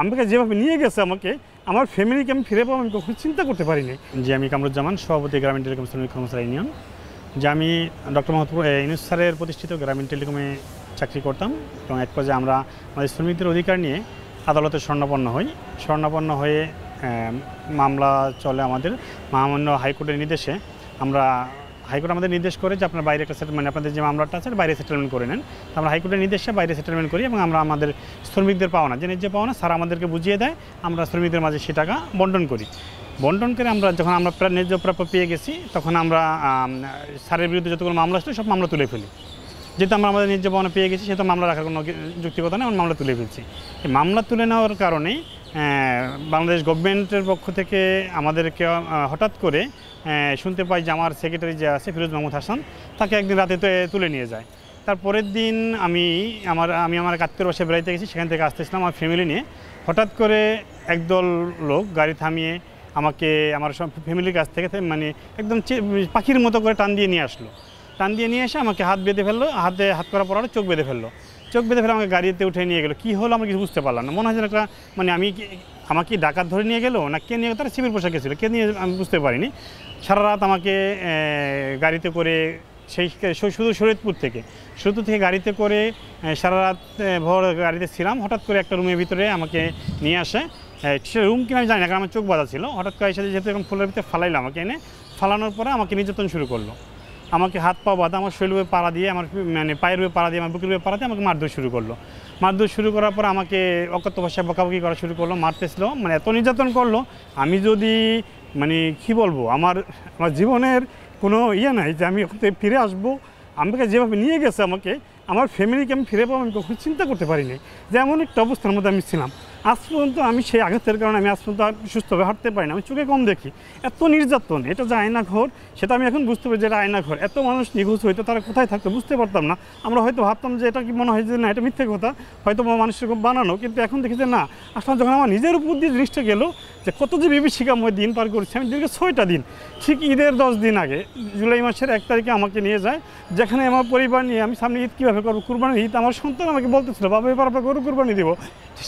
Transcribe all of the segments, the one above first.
আমাকে যেভাবে নিয়ে গেছে আমাকে আমার ফ্যামিলিকে আমি ফিরে পাবো আমি কখনো চিন্তা করতে পারিনি। যে আমি কামরুজ্জামান, সভাপতি গ্রামীণ টেলিকম শ্রমিক কর্মচারী ইউনিয়ন। যে আমি ডক্টর মোহাম্মদ ইউনূস স্যারের প্রতিষ্ঠিত গ্রামীণ টেলিকমে চাকরি করতাম এবং এক পর্যায়ে আমরা আমাদের শ্রমিকদের অধিকার নিয়ে আদালতে স্বর্ণাপন্ন হয়ে মামলা চলে আমাদের মহামান্য হাইকোর্টের নির্দেশে। হাইকোর্ট আমাদের নির্দেশ করে যে আপনার বাইরে একটা সেটেলমেন্ট, আপনাদের যে মামলাটা আছে বাইরে সেটেলমেন্ট করে নেন। আমরা হাইকোর্টের নির্দেশে বাইরে সেটেলমেন্ট করি এবং আমরা আমাদের শ্রমিকদের পাওনা যে ন্যায্য পাওনা স্যার আমাদেরকে বুঝিয়ে দেয়, আমরা শ্রমিকদের মাঝে সে টাকা বন্টন করি। বন্টন করে আমরা যখন আমরা ন্যায্য প্রাপ্য পেয়ে গেছি তখন আমরা স্যারের বিরুদ্ধে যতগুলো মামলা আসলো সব মামলা তুলে ফেলি। যেহেতু আমরা আমাদের ন্যায্য পাওনা পেয়ে গেছি সেহেতু মামলা রাখার কোনো যুক্তিকতা নেই, আমরা মামলা তুলে ফেলছি। এই মামলা তুলে নেওয়ার কারণেই বাংলাদেশ গভর্নমেন্টের পক্ষ থেকে আমাদেরকে হঠাৎ করে শুনতে পাই যে আমার সেক্রেটারি যে আছে ফিরোজ মাহমুদ হাসান, তাকে একদিন রাতে তুলে নিয়ে যায়। তার পরের দিন আমি আমার কাত্তের বাসায় বেড়াইতে গেছি, সেখান থেকে আসতেছিলাম আমার ফ্যামিলি নিয়ে। হঠাৎ করে একদল লোক গাড়ি থামিয়ে আমাকে আমার সব ফ্যামিলির কাছ থেকে মানে একদম পাখির মতো করে টান দিয়ে নিয়ে আসলো। টান দিয়ে নিয়ে এসে আমাকে হাত বেঁধে ফেললো, হাত করা পর চোখ বেঁধে ফেললো। চোখ বেঁধে ফেলে আমাকে গাড়িতে উঠে নিয়ে গেলো। কী হলো আমরা কিছু বুঝতে পারলাম না। মনে হয় যেন একটা মানে আমাকে ডাকাত ধরে নিয়ে গেলো না কে নিয়ে গেলো, তারা সিভিল পোশাকে ছিল, কে নিয়ে আমি বুঝতে পারিনি। সারা রাত আমাকে গাড়িতে করে শুধু শরীয়তপুর থেকে গাড়িতে করে সারা রাত ভোর গাড়িতে ছিলাম। হঠাৎ করে একটা রুমের ভিতরে আমাকে নিয়ে আসে। সে রুম কিনা আমি জানি না, কারণ আমার চোখ বাঁধা ছিল। হঠাৎ করে এসে যেহেতু এখন ফুলের ভিতরে ফালাইলো, আমাকে এনে ফালানোর পরে আমাকে নির্যাতন শুরু করলো। আমাকে হাত পা বাঁধা, আমার শরীরের পাড়া দিয়ে, আমার মানে পায়ের পাড়া দিয়ে, আমার বুকের পাড়া দিয়ে আমাকে মারধর শুরু করলো। মারধর শুরু করার পর আমাকে অকথ্য ভাষায় বকাবকি করা শুরু করলো, মারতেছিল, মানে এত নির্যাতন করলো। আমি যদি মানে কী বলবো, আমার জীবনের কোনো নাই যে আমি ওখান থেকে ফিরে আসবো। আমাকে যেভাবে নিয়ে গেছে আমাকে আমার ফ্যামিলিকে আমি ফিরে পাবো আমি কখনো চিন্তা করতে পারিনি যে এমন একটা অবস্থার মধ্যে আমি ছিলাম। আজ পর্যন্ত আমি সেই আঘাতের কারণে আমি আজ পর্যন্ত সুস্থভাবে হাঁটতে পারি না, আমি চোখে কম দেখি। এত নির্যাতন, এটা যে আয়নাঘর সেটা আমি এখন বুঝতে পারি যে এটা আয়নাঘর। এত মানুষ নিখোঁজ হইতো, তারা কোথায় থাকতো বুঝতে পারতাম না। আমরা হয়তো ভাবতাম যে এটা কি মনে হয় যে না এটা মিথ্যে কথা, হয়তো মানুষের বানানো, কিন্তু এখন দেখি যে না। আসলে যখন আমার নিজের উপর দিয়ে জিনিসটা গেল যে কত যে বিভীষিকাময় দিন পার করছি আমি, দীর্ঘ 6টা দিন। ঠিক ঈদের 10 দিন আগে জুলাই মাসের 1 তারিখে আমাকে নিয়ে যায়, যেখানে আমার পরিবার নিয়ে আমি সামনে ঈদ কীভাবে করবো, কুরবানির ঈদ। আমার সন্তান আমাকে বলতেছিল বাবা এবার আপনার গরু কুরবানি দেবো।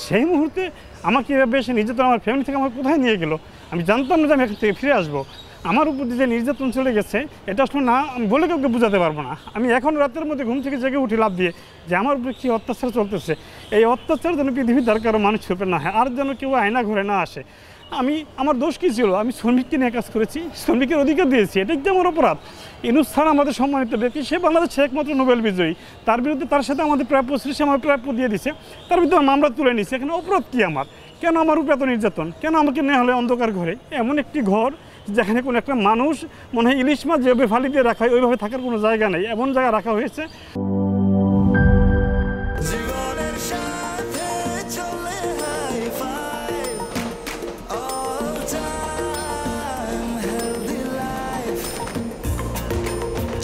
সেই মুহূর্তে আমাকে বেশি নির্যাতন আমার ফ্যামিলি থেকে আমার কোথায় নিয়ে গেলো, আমি জানতাম না যে আমি এখান থেকে ফিরে আসবো। আমার উপর যে নির্যাতন চলে গেছে এটা আসলে না আমি বলে কাউকে বোঝাতে পারবো না। আমি এখন রাতের মধ্যে ঘুম থেকে জেগে উঠি লাভ দিয়ে যে আমার উপরে কী অত্যাচার চলতেছে। এই অত্যাচার যেন পৃথিবীর দ্বার কারো মানুষ রূপে না হয়, আর যেন কেউ আয়না ঘরে না আসে। আমার দোষ কী ছিল? আমি শ্রমিককে নিয়ে কাজ করেছি, শ্রমিকের অধিকার দিয়েছি, এটা কি আমার অপরাধ? ইউনূস স্যার আমাদের সম্মানিত ব্যক্তি, সে বাংলাদেশের একমাত্র নোবেল বিজয়ী। তার বিরুদ্ধে তার সাথে আমাদের প্রাপ্য ছিল, সে আমার প্রাপ্য দিয়ে দিছে, তার বিরুদ্ধে মামলা তুলে নিচ্ছে। এখানে অপরাধ কী আমার? কেন আমার উপরে এত নির্যাতন? কেন আমাকে নেওয়া হলে অন্ধকার ঘরে, এমন একটি ঘর যেখানে কোনো একটা মানুষ মনে হয় ইলিশ মাছ যেভাবে ফালি দিয়ে রাখা হয় ওইভাবে থাকার কোনো জায়গা নেই, এমন জায়গা রাখা হয়েছে।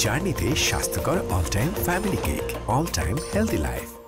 জার্নিতে স্বাস্থ্যকর all time family cake, all time healthy life.